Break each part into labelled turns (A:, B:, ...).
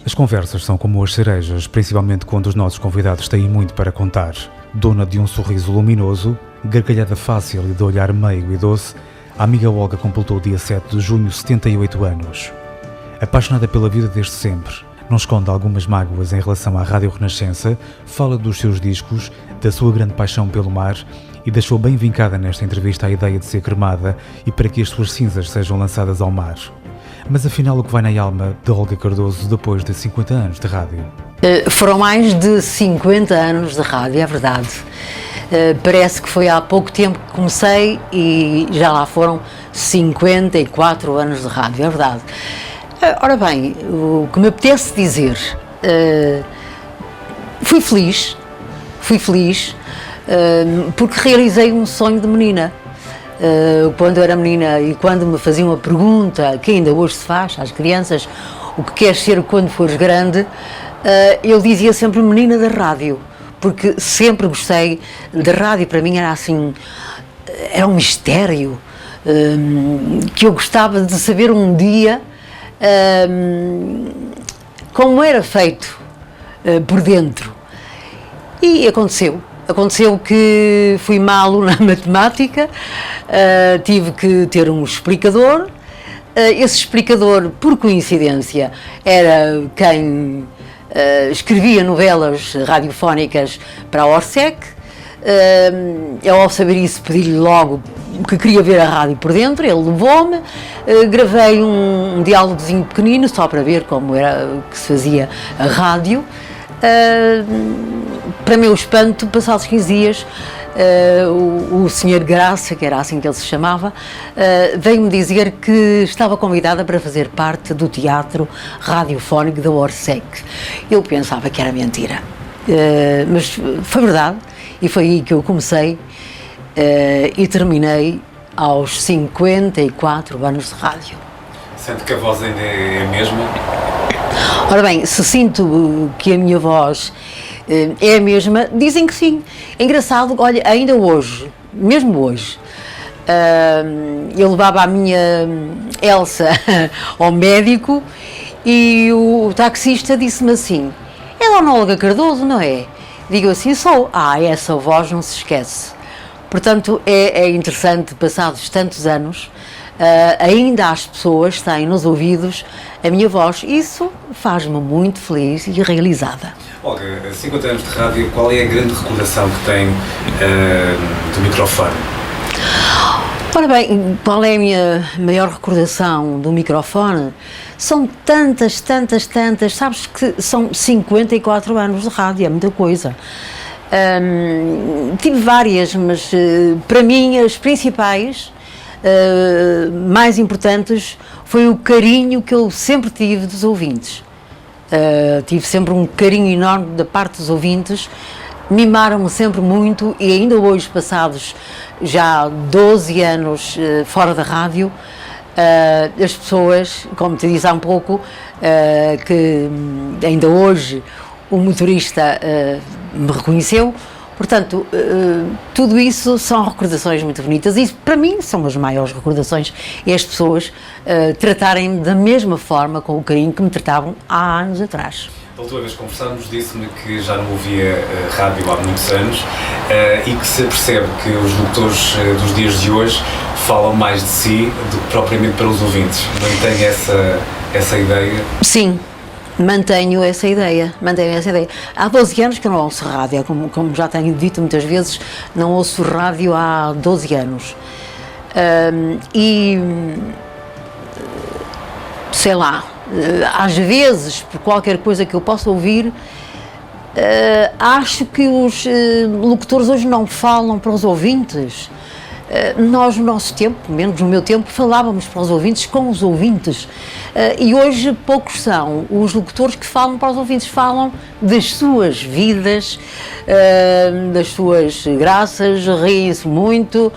A: As conversas são como as cerejas, principalmente quando os nossos convidados têm muito para contar. Dona de um sorriso luminoso, gargalhada fácil e de olhar meigo e doce, a amiga Olga completou dia 7 de junho 78 anos. Apaixonada pela vida desde sempre, não esconde algumas mágoas em relação à Rádio Renascença, fala dos seus discos, da sua grande paixão pelo mar e deixou bem vincada nesta entrevista a ideia de ser cremada e para que as suas cinzas sejam lançadas ao mar. Mas afinal, o que vai na alma de Olga Cardoso depois de 50 anos de rádio?
B: Foram mais de 50 anos de rádio, é verdade. Parece que foi há pouco tempo que comecei e já lá foram 54 anos de rádio, é verdade. Ora bem, o que me apetece dizer, fui feliz, porque realizei um sonho de menina. Quando eu era menina e quando me faziam uma pergunta, que ainda hoje se faz às crianças, o que queres ser quando fores grande, eu dizia sempre menina da rádio, porque sempre gostei de rádio. Para mim era assim, era um mistério, que eu gostava de saber um dia como era feito por dentro. E aconteceu que fui má aluna na matemática, tive que ter um explicador. Esse explicador, por coincidência, era quem escrevia novelas radiofónicas para a Orsec. Eu, ao saber isso, pedi-lhe logo que queria ver a rádio por dentro. Ele levou-me, gravei um diálogozinho pequenino, só para ver como era que se fazia a rádio. Para meu espanto, passados 15 dias, o Sr. Graça, que era assim que ele se chamava, veio-me dizer que estava convidada para fazer parte do teatro radiofónico da Orsec. Eu pensava que era mentira, mas foi verdade, e foi aí que eu comecei e terminei aos 54 anos de rádio.
A: Sente que a voz ainda é a mesma?
B: Ora bem, se sinto que a minha voz é a mesma, dizem que sim. É engraçado, olha, ainda hoje, mesmo hoje, eu levava a minha Elsa ao médico e o taxista disse-me assim: é Dona Olga Cardoso, não é? Digo assim: sou. Essa voz não se esquece. Portanto, é interessante, passados tantos anos, ainda as pessoas têm nos ouvidos a minha voz. Isso faz-me muito feliz e realizada.
A: Olga, 50 anos de rádio, qual é a grande recordação que tem do microfone?
B: Ora bem, qual é a minha maior recordação do microfone? São tantas, sabes que são 54 anos de rádio, é muita coisa. Tive várias, mas para mim as principais, mais importantes, foi o carinho que eu sempre tive dos ouvintes. Tive sempre um carinho enorme da parte dos ouvintes, mimaram-me sempre muito, e ainda hoje, passados já 12 anos fora da rádio, as pessoas, como te disse há um pouco, que ainda hoje o motorista me reconheceu. Portanto, tudo isso são recordações muito bonitas e para mim são as maiores recordações, é as pessoas tratarem-me da mesma forma, com o carinho que me tratavam há anos atrás.
A: A última vez que conversámos, disse-me que já não ouvia rádio há muitos anos e que se percebe que os locutores dos dias de hoje falam mais de si do que propriamente para os ouvintes. Mantém essa ideia?
B: Sim. Mantenho essa ideia. Há 12 anos que eu não ouço rádio, como já tenho dito muitas vezes, não ouço rádio há 12 anos. Sei lá, às vezes, por qualquer coisa que eu possa ouvir, acho que os locutores hoje não falam para os ouvintes. Nós, no nosso tempo, menos no meu tempo, falávamos para os ouvintes com os ouvintes, e hoje poucos são os locutores que falam para os ouvintes, falam das suas vidas, das suas graças, riem-se muito,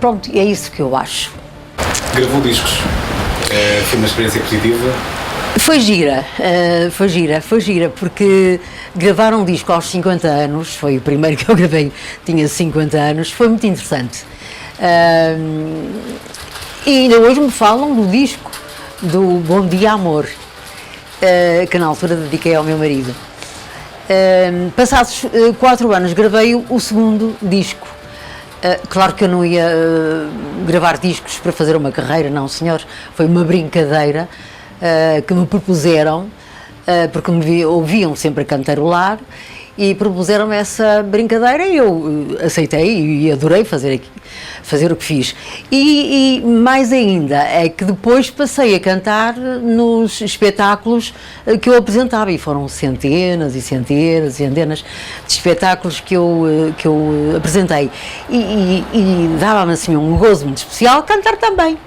B: pronto, é isso que eu acho.
A: Gravou discos, foi uma experiência positiva?
B: Foi gira, porque gravar um disco aos 50 anos, foi o primeiro que eu gravei, tinha 50 anos, foi muito interessante. E ainda hoje me falam do disco, do Bom Dia Amor. que na altura dediquei ao meu marido. Passados 4 anos gravei o segundo disco. Claro que eu não ia gravar discos para fazer uma carreira, não senhor, foi uma brincadeira que me propuseram, porque me ouviam sempre a cantarolar e propuseram-me essa brincadeira e eu aceitei e adorei fazer o que fiz. E mais ainda, é que depois passei a cantar nos espetáculos que eu apresentava e foram centenas e centenas e centenas de espetáculos que eu apresentei. E dava-me assim um gozo muito especial cantar também.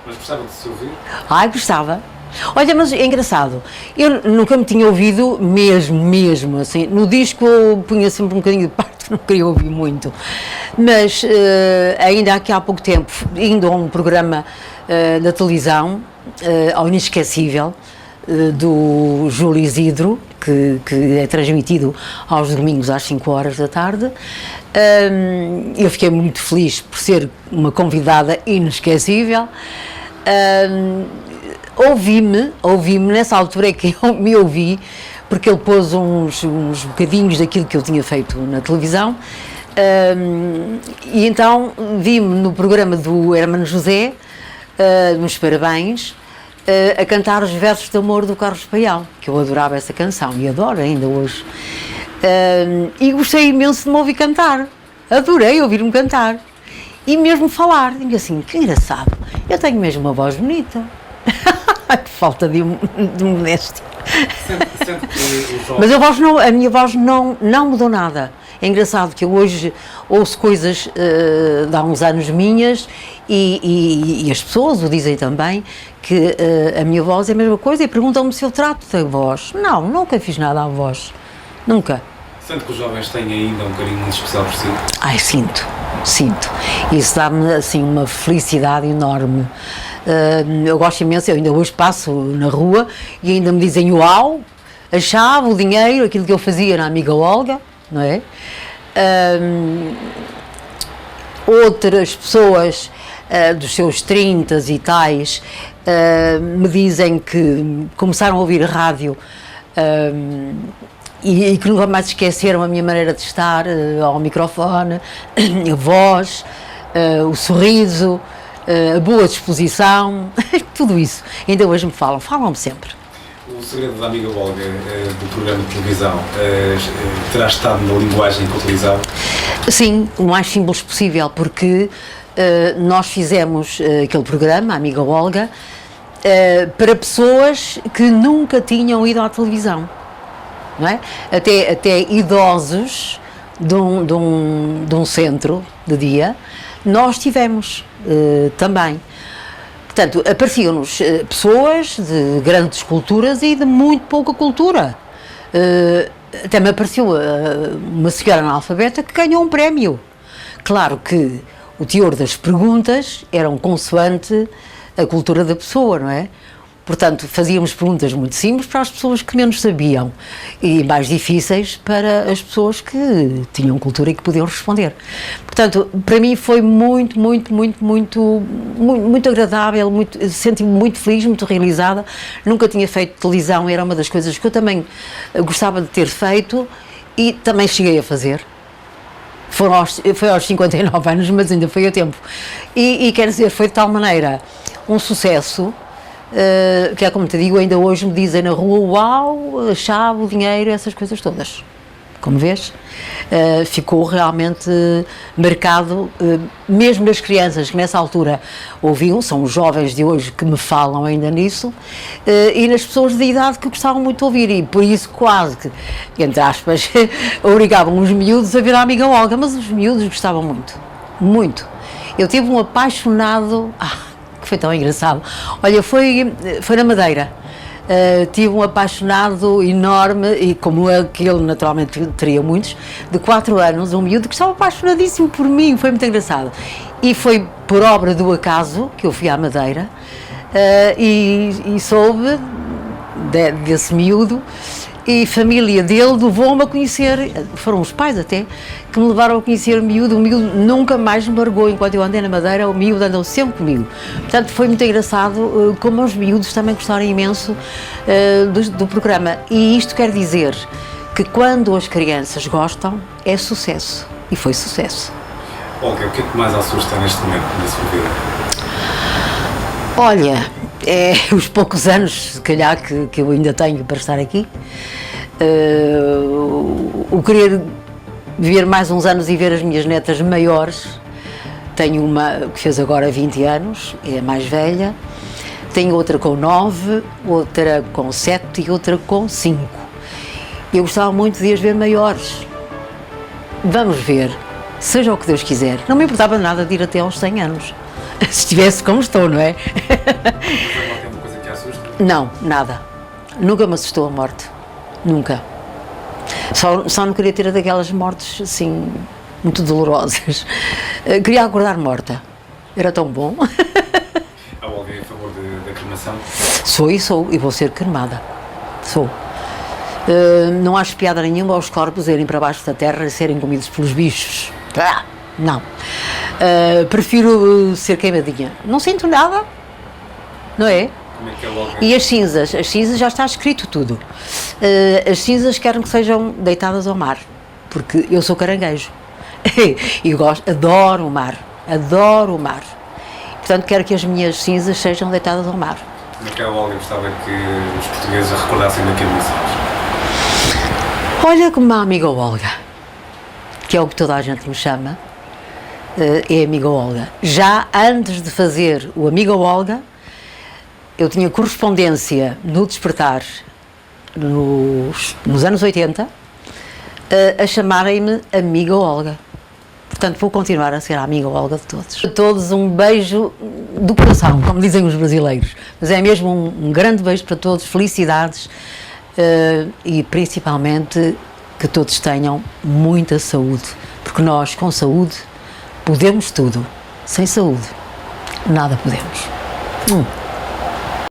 A: Mas gostava de se ouvir?
B: Ai, gostava. Olha, mas é engraçado, eu nunca me tinha ouvido mesmo, assim, no disco eu punha sempre um bocadinho de parte, não queria ouvir muito, mas ainda aqui há pouco tempo, indo a um programa da televisão, ao Inesquecível, do Júlio Isidro, que é transmitido aos domingos às 5 horas da tarde, eu fiquei muito feliz por ser uma convidada inesquecível. Ouvi-me, nessa altura é que eu me ouvi, porque ele pôs uns bocadinhos daquilo que eu tinha feito na televisão, e então vi-me no programa do Hermano José, nos Parabéns, a cantar os versos de amor do Carlos Paial, que eu adorava essa canção, e adoro ainda hoje, e gostei imenso de me ouvir cantar, adorei ouvir-me cantar, e mesmo falar, digo assim, que engraçado, eu tenho mesmo uma voz bonita. Falta de modéstia. Mas a minha voz não mudou nada. É engraçado que eu hoje ouço coisas de há uns anos minhas e as pessoas o dizem também, que a minha voz é a mesma coisa e perguntam-me se eu trato da voz. Não, nunca fiz nada à voz. Nunca.
A: Sente que os jovens têm ainda um carinho muito especial por si?
B: Ai, sinto. Isso dá-me assim uma felicidade enorme. Eu gosto imenso, eu ainda hoje passo na rua e ainda me dizem uau, a chave, o dinheiro, aquilo que eu fazia na amiga Olga, não é? Outras pessoas dos seus 30 e tais me dizem que começaram a ouvir rádio e que nunca mais esqueceram a minha maneira de estar ao microfone, a voz, o sorriso, a boa disposição, tudo isso. Ainda hoje me falam-me sempre.
A: O segredo da amiga Olga do programa de televisão terá estado na linguagem que utilizava?
B: Sim, o mais simples possível, porque nós fizemos aquele programa, a amiga Olga, para pessoas que nunca tinham ido à televisão, não é? Até idosos de um centro de dia, nós tivemos também. Portanto, apareciam-nos pessoas de grandes culturas e de muito pouca cultura. Até me apareceu uma senhora analfabeta que ganhou um prémio. Claro que o teor das perguntas eram consoante a cultura da pessoa, não é? Portanto, fazíamos perguntas muito simples para as pessoas que menos sabiam e mais difíceis para as pessoas que tinham cultura e que podiam responder. Portanto, para mim foi muito agradável, senti-me muito feliz, muito realizada. Nunca tinha feito televisão, era uma das coisas que eu também gostava de ter feito e também cheguei a fazer. Foi aos 59 anos, mas ainda foi a tempo. E quer dizer, foi de tal maneira um sucesso, que é como te digo, ainda hoje me dizem na rua, uau, a chave, o dinheiro, essas coisas todas. Como vês, ficou realmente marcado, mesmo nas crianças que nessa altura ouviam, são os jovens de hoje que me falam ainda nisso, e nas pessoas de idade que gostavam muito de ouvir, e por isso quase que, entre aspas, obrigavam os miúdos a ver a amiga Olga, mas os miúdos gostavam muito. Eu tive um apaixonado, que foi tão engraçado, olha, foi na Madeira. Tive um apaixonado enorme, e como aquele naturalmente teria muitos, de 4 anos, um miúdo que estava apaixonadíssimo por mim, foi muito engraçado. E foi por obra do acaso que eu fui à Madeira e soube desse miúdo, e a família dele levou-me a conhecer, foram os pais até, que me levaram a conhecer o miúdo nunca mais me largou, enquanto eu andei na Madeira, o miúdo andou sempre comigo. Portanto, foi muito engraçado como os miúdos também gostaram imenso do programa. E isto quer dizer que quando as crianças gostam, é sucesso. E foi sucesso.
A: Olga, o que é que mais assusta neste momento na sua vida?
B: Olha, é os poucos anos, se calhar, que eu ainda tenho para estar aqui. O querer viver mais uns anos e ver as minhas netas maiores. Tenho uma que fez agora 20 anos, é a mais velha. Tenho outra com 9, outra com 7 e outra com 5. Eu gostava muito de as ver maiores. Vamos ver, seja o que Deus quiser. Não me importava nada de ir até aos 100 anos. Se estivesse como estou, não é?
A: Tem alguma coisa que assusta?
B: Não, nada. Nunca me assustou a morte. Nunca. Só não queria ter daquelas mortes, assim, muito dolorosas. Queria acordar morta. Era tão bom.
A: Há alguém a favor da cremação?
B: Sou e vou ser cremada. Sou. Não acho piada nenhuma aos corpos irem para baixo da terra e serem comidos pelos bichos. Não. Prefiro ser queimadinha. Não sinto nada, não é?
A: Como é que é logo?
B: E as cinzas já está escrito tudo. As cinzas quero que sejam deitadas ao mar, porque eu sou caranguejo e adoro o mar, Portanto, quero que as minhas cinzas sejam deitadas ao mar.
A: Como é que a Olga gostava que os portugueses a recordassem daquele mensagem?
B: Olha, como uma amiga Olga, que é o que toda a gente me chama, é amiga Olga. Já antes de fazer o Amiga Olga, eu tinha correspondência no Despertar, nos anos 80, a chamarem-me Amiga Olga. Portanto, vou continuar a ser a amiga Olga de todos. A todos um beijo do coração, como dizem os brasileiros. Mas é mesmo um grande beijo para todos, felicidades e principalmente que todos tenham muita saúde. Porque nós, com saúde, podemos tudo. Sem saúde, nada podemos.